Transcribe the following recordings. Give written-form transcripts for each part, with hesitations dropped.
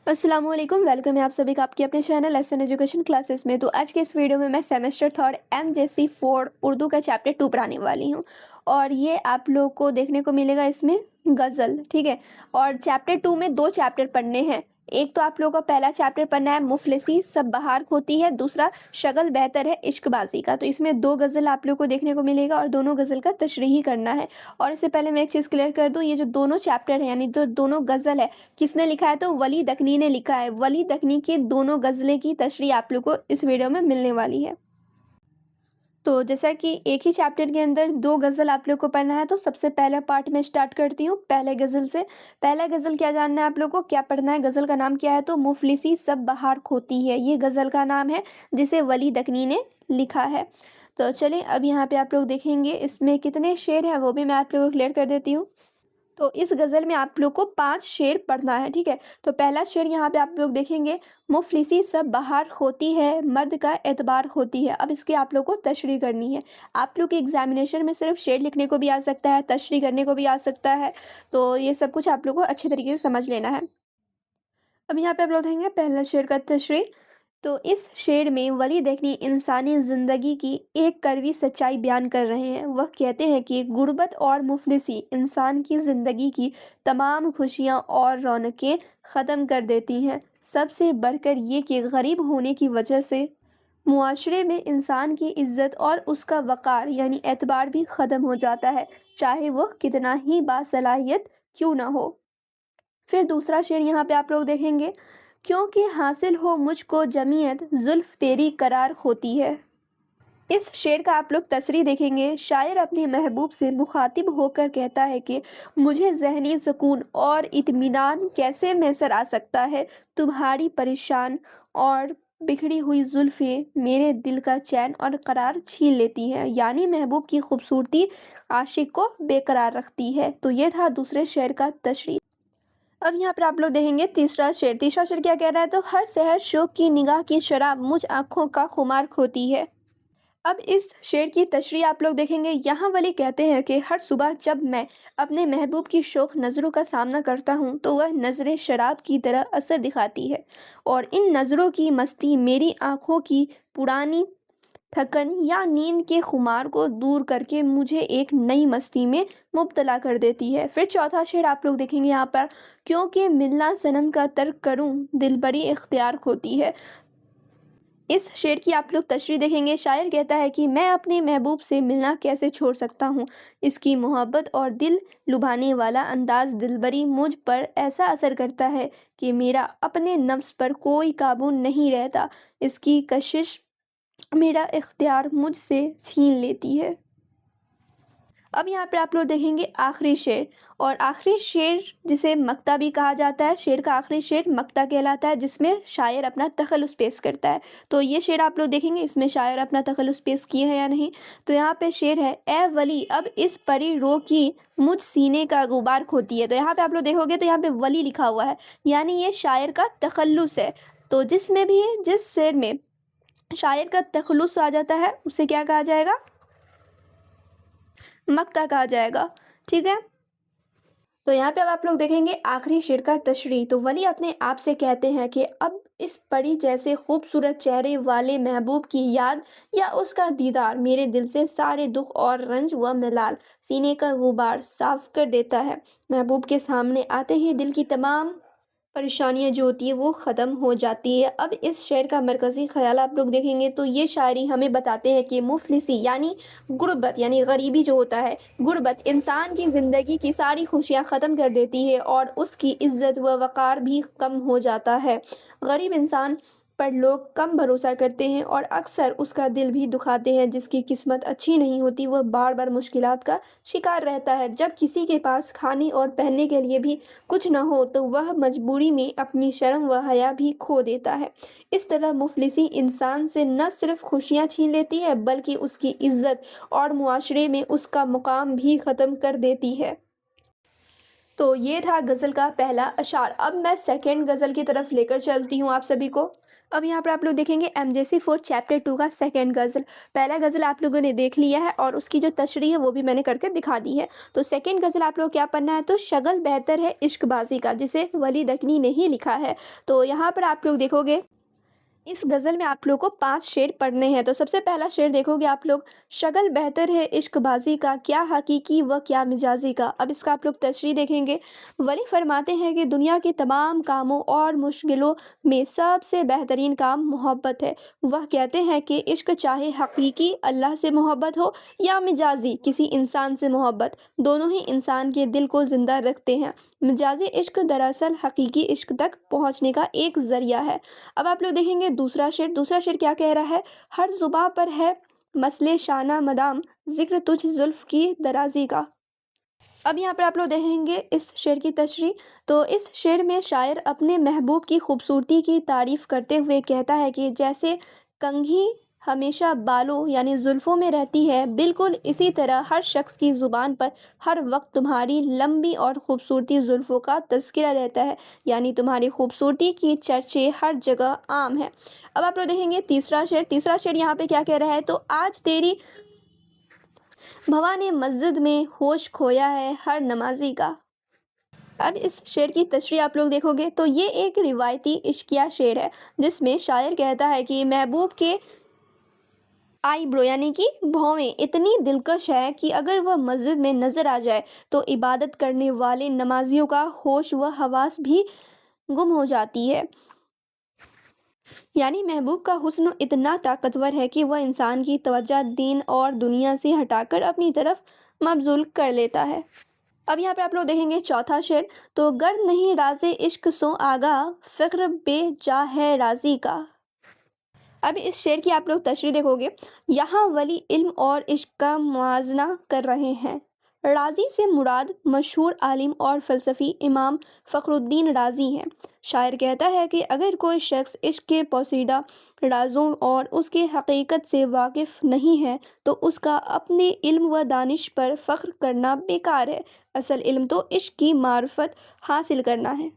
अस्सलाम वालेकुम, वेलकम है आप सभी का आपके अपने चैनल लेसन एजुकेशन क्लासेस में। तो आज के इस वीडियो में मैं सेमेस्टर थर्ड एमजेसी 4 उर्दू का चैप्टर 2 पढ़ाने वाली हूँ। और ये आप लोग को देखने को मिलेगा इसमें गज़ल, ठीक है। और चैप्टर 2 में 2 चैप्टर पढ़ने हैं। एक तो आप लोगों का पहला चैप्टर पढ़ना है मुफलिसी सब बहार होती है, दूसरा शगल बेहतर है इश्कबाज़ी का। तो इसमें 2 गज़ल आप लोग को देखने को मिलेगा और दोनों गज़ल का तशरीही करना है। और इससे पहले मैं एक चीज़ क्लियर कर दूँ, ये जो दोनों चैप्टर हैं यानी जो दोनों गज़ल है, किसने लिखा है? तो वली दकनी ने लिखा है। वली दकनी की दोनों गज़लें की तशरीह आप लोग को इस वीडियो में मिलने वाली है। तो जैसा कि एक ही चैप्टर के अंदर 2 गज़ल आप लोग को पढ़ना है, तो सबसे पहला पार्ट मैं स्टार्ट करती हूँ पहले गज़ल से। पहला गज़ल क्या जानना है आप लोग को, क्या पढ़ना है? गज़ल का नाम क्या है? तो मुफलिसी सब बहार खोती है, ये गज़ल का नाम है जिसे वली दकनी ने लिखा है। तो चलिए अब यहाँ पे आप लोग देखेंगे इसमें कितने शेर हैं वो भी मैं आप लोगों को क्लियर कर देती हूँ। तो इस गज़ल में आप लोग को 5 शेर पढ़ना है, ठीक है। तो पहला शेर यहाँ पे आप लोग देखेंगे, मुफलिसी सब बहार होती है, मर्द का एतबार होती है। अब इसकी आप लोग को तशरीह करनी है। आप लोग के एग्जामिनेशन में सिर्फ शेर लिखने को भी आ सकता है, तशरीह करने को भी आ सकता है। तो ये सब कुछ आप लोग को अच्छे तरीके से समझ लेना है। अब यहाँ पे आप लोग देखेंगे पहला शेर का तशरीह। तो इस शेर में वली देखनी इंसानी ज़िंदगी की एक कड़वी सच्चाई बयान कर रहे हैं। वह कहते हैं कि गुर्बत और मुफलिसी इंसान की ज़िंदगी की तमाम खुशियाँ और रौनकें ख़त्म कर देती हैं। सबसे बढ़कर ये कि गरीब होने की वजह से मुआशरे में इंसान की इज्जत और उसका वक़ार यानी एतबार भी ख़त्म हो जाता है, चाहे वह कितना ही बासलाहियत क्यों ना हो। फिर दूसरा शेर यहाँ पे आप लोग देखेंगे, क्योंकि हासिल हो मुझको जमीयत जुल्फ तेरी करार होती है। इस शेर का आप लोग तसरीह देखेंगे, शायर अपने महबूब से मुखातिब होकर कहता है कि मुझे ज़हनी सुकून और इत्मीनान कैसे मैसर आ सकता है, तुम्हारी परेशान और बिखरी हुई जुल्फ़ें मेरे दिल का चैन और करार छीन लेती हैं। यानी महबूब की खूबसूरती आशिक को बेकरार रखती है। तो ये था दूसरे शेर का तशरीह। अब यहाँ पर आप लोग देखेंगे तीसरा शेर क्या कह रहा है, तो हर सहर शौक की निगाह की शराब मुझ आँखों का खुमार खोती है। अब इस शेर की तशरीह आप लोग देखेंगे, यहाँ वली कहते हैं कि हर सुबह जब मैं अपने महबूब की शौक नज़रों का सामना करता हूँ तो वह नज़रें शराब की तरह असर दिखाती है और इन नज़रों की मस्ती मेरी आँखों की पुरानी थकन या नींद के खुमार को दूर करके मुझे एक नई मस्ती में मुब्तला कर देती है। फिर चौथा शेर आप लोग देखेंगे यहाँ पर, क्योंकि मिलना सनम का तर्क करूं दिल बड़ी इख्तियार होती है। इस शेर की आप लोग तशरीह देखेंगे, शायर कहता है कि मैं अपने महबूब से मिलना कैसे छोड़ सकता हूँ। इसकी मोहब्बत और दिल लुभाने वाला अंदाज दिलबरी मुझ पर ऐसा असर करता है कि मेरा अपने नफ्स पर कोई काबू नहीं रहता। इसकी कशिश मेरा इख्तियार मुझसे छीन लेती है। अब यहाँ पे आप लोग देखेंगे आखिरी शेर, और आखिरी शेर जिसे मक्ता भी कहा जाता है, शेर का आखिरी शेर मक्ता कहलाता है जिसमें शायर अपना तखल्लुस पेश करता है। तो ये शेर आप लोग देखेंगे इसमें शायर अपना तखल्लुस पेश किए हैं या नहीं। तो यहाँ पे शेर है, ए वली अब इस परी रो की मुझ सीने का गुबार खोती है। तो यहाँ पे आप लोग देखोगे तो यहाँ पे वली लिखा हुआ है, यानी ये शायर का तखल्लुस है। तो जिस शेर में शायर का तखल्लुस आ जाता है उसे क्या कहा जाएगा? मक्ता कहा जाएगा, ठीक है। तो यहाँ पे अब आप लोग देखेंगे आखिरी शेर का तशरीह। तो वली अपने आप से कहते हैं कि अब इस परी जैसे खूबसूरत चेहरे वाले महबूब की याद या उसका दीदार मेरे दिल से सारे दुख और रंज व मलाल सीने का गुबार साफ कर देता है। महबूब के सामने आते ही दिल की तमाम परेशानियाँ जो होती है वो ख़त्म हो जाती है। अब इस शेर का मरकज़ी ख़याल आप लोग देखेंगे तो ये शायरी हमें बताते हैं कि मुफलिसी यानी गुर्बत यानी गरीबी जो होता है, गुर्बत इंसान की ज़िंदगी की सारी खुशियाँ ख़त्म कर देती है और उसकी इज़्ज़त व वक़ार भी कम हो जाता है। गरीब इंसान पर लोग कम भरोसा करते हैं और अक्सर उसका दिल भी दुखाते हैं। जिसकी किस्मत अच्छी नहीं होती वह बार बार मुश्किलात का शिकार रहता है। जब किसी के पास खाने और पहनने के लिए भी कुछ ना हो तो वह मजबूरी में अपनी शर्म व हया भी खो देता है। इस तरह मुफलिसी इंसान से न सिर्फ खुशियाँ छीन लेती है बल्कि उसकी इज्जत और मुआशरे में उसका मुकाम भी ख़त्म कर देती है। तो ये था गज़ल का पहला अशार। अब मैं सेकंड गज़ल की तरफ लेकर चलती हूँ आप सभी को। अब यहाँ पर आप लोग देखेंगे MJC4 चैप्टर 2 का सेकंड गज़ल। पहला गज़ल आप लोगों ने देख लिया है और उसकी जो तशरीह है वो भी मैंने करके दिखा दी है। तो सेकंड गज़ल आप लोग क्या पढ़ना है, तो शगल बेहतर है इश्कबाज़ी का, जिसे वली दकनी ने ही लिखा है। तो यहाँ पर आप लोग देखोगे इस गज़ल में आप लोग को 5 शेर पढ़ने हैं। तो सबसे पहला शेर देखोगे आप लोग, शगल बेहतर है इश्कबाज़ी का, क्या हकीकी व क्या मिजाजी का। अब इसका आप लोग तशरीह देखेंगे। वली फरमाते हैं कि दुनिया के तमाम कामों और मुश्किलों में सबसे बेहतरीन काम मोहब्बत है। वह कहते हैं कि इश्क चाहे हकीकी अल्लाह से मोहब्बत हो या मिजाजी किसी इंसान से मोहब्बत, दोनों ही इंसान के दिल को ज़िंदा रखते हैं। मिजाजी इश्क दरअसल हकीकी इश्क तक पहुँचने का एक ज़रिया है। अब आप लोग देखेंगे दूसरा शेर क्या कह रहा है, हर जुबां पर है मसले शाना मदाम, जिक्र तुझ जुल्फ की दराजी का। अब यहाँ पर आप लोग देखेंगे इस शेर की तशरीह। तो इस शेर में शायर अपने महबूब की खूबसूरती की तारीफ़ करते हुए कहता है कि जैसे कंघी हमेशा बालों यानी जुल्फ़ों में रहती है, बिल्कुल इसी तरह हर शख्स की ज़ुबान पर हर वक्त तुम्हारी लंबी और ख़ूबसूरती जुल्फ़ों का तज़किरा रहता है, यानी तुम्हारी खूबसूरती की चर्चे हर जगह आम है। अब आप लोग देखेंगे तीसरा शेर यहाँ पे क्या कह रहा है, तो आज तेरी भवा ने मस्जिद में होश खोया है हर नमाजी का। अब इस शेर की तशरीह आप लोग देखोगे तो ये एक रिवायती इश्किया शेर है, जिसमें शायर कहता है कि महबूब के आईब्रो यानी कि भौवें इतनी दिलकश है कि अगर वह मस्जिद में नज़र आ जाए तो इबादत करने वाले नमाजियों का होश व हवास भी गुम हो जाती है। यानी महबूब का हुस्न इतना ताकतवर है कि वह इंसान की तवज्जो दीन और दुनिया से हटाकर अपनी तरफ मबजूल कर लेता है। अब यहाँ पे आप लोग देखेंगे चौथा शेर, तो गर्द नहीं राज़े इश्क सो आगा, फ़िक्र बेजा है राज़ी का। अब इस शेर की आप लोग तशरीह देखोगे, यहाँ वली इल्म और इश्क का मुआजना कर रहे हैं। राज़ी से मुराद मशहूर आलिम और फ़लसफ़ी इमाम फ़खरुद्दीन राज़ी हैं। शायर कहता है कि अगर कोई शख्स इश्क के पोशीदा राज़ों और उसके हकीकत से वाकिफ़ नहीं है तो उसका अपने इल्म व दानिश पर फ़ख्र करना बेकार है। असल इल्म तो इश्क की मारिफत हासिल करना है।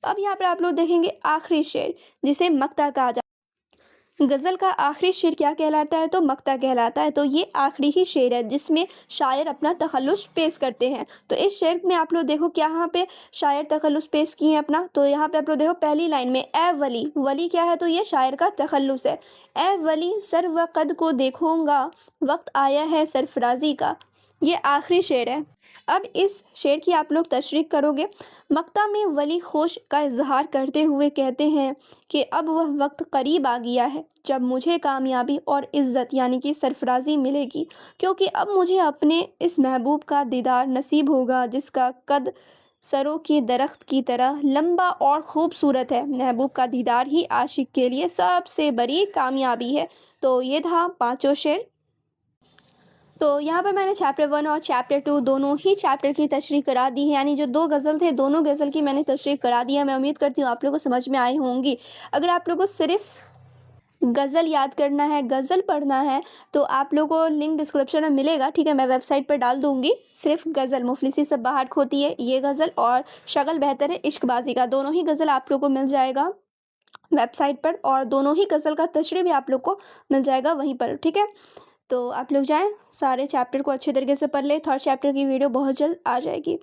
अब यहाँ पर आप लोग देखेंगे आखिरी शेर, जिसे मक्ता कहा जाता है। गज़ल का आखिरी शेर क्या कहलाता है, तो मक्ता कहलाता है। तो ये आखिरी ही शेर है जिसमें शायर अपना तखल्लुस पेश करते हैं। तो इस शेर में आप लोग देखो क्या यहाँ पे शायर तखल्लुस पेश किए हैं अपना। तो यहाँ पे आप लोग देखो पहली लाइन में ए वली, वली क्या है, तो ये शायर का तखल्लुस है। ए वली सर व कद को देखूंगा, वक्त आया है सरफराजी का। ये आखिरी शेर है। अब इस शेर की आप लोग तशरीह करोगे। मक्ता में वली खुश का इजहार करते हुए कहते हैं कि अब वह वक्त करीब आ गया है जब मुझे कामयाबी और इज़्ज़त यानी कि सरफराजी मिलेगी, क्योंकि अब मुझे अपने इस महबूब का दीदार नसीब होगा जिसका कद सरों के दरख्त की तरह लंबा और ख़ूबसूरत है। महबूब का दीदार ही आशिक के लिए सबसे बड़ी कामयाबी है। तो ये था पाँचों शेर। तो यहाँ पर मैंने चैप्टर 1 और चैप्टर 2 दोनों ही चैप्टर की तशरीह करा दी है, यानी जो 2 गज़ल थे दोनों गज़ल की मैंने तशरीह करा दी है। मैं उम्मीद करती हूँ आप लोगों को समझ में आई होंगी। अगर आप लोगों को सिर्फ़ गज़ल याद करना है, गज़ल पढ़ना है, तो आप लोगों को लिंक डिस्क्रिप्शन में मिलेगा, ठीक है? मैं वेबसाइट पर डाल दूँगी। सिर्फ़ गज़ल मुफ़लिसी सब बाहर खोती है ये गज़ल और शगल बेहतर है इश्कबाज़ी का, दोनों ही गज़ल आप लोगों को मिल जाएगा वेबसाइट पर और दोनों ही गज़ल का तशरीह भी आप लोग को मिल जाएगा वहीं पर, ठीक है? तो आप लोग जाएँ, सारे चैप्टर को अच्छे तरीके से पढ़ लें। थर्ड चैप्टर की वीडियो बहुत जल्द आ जाएगी।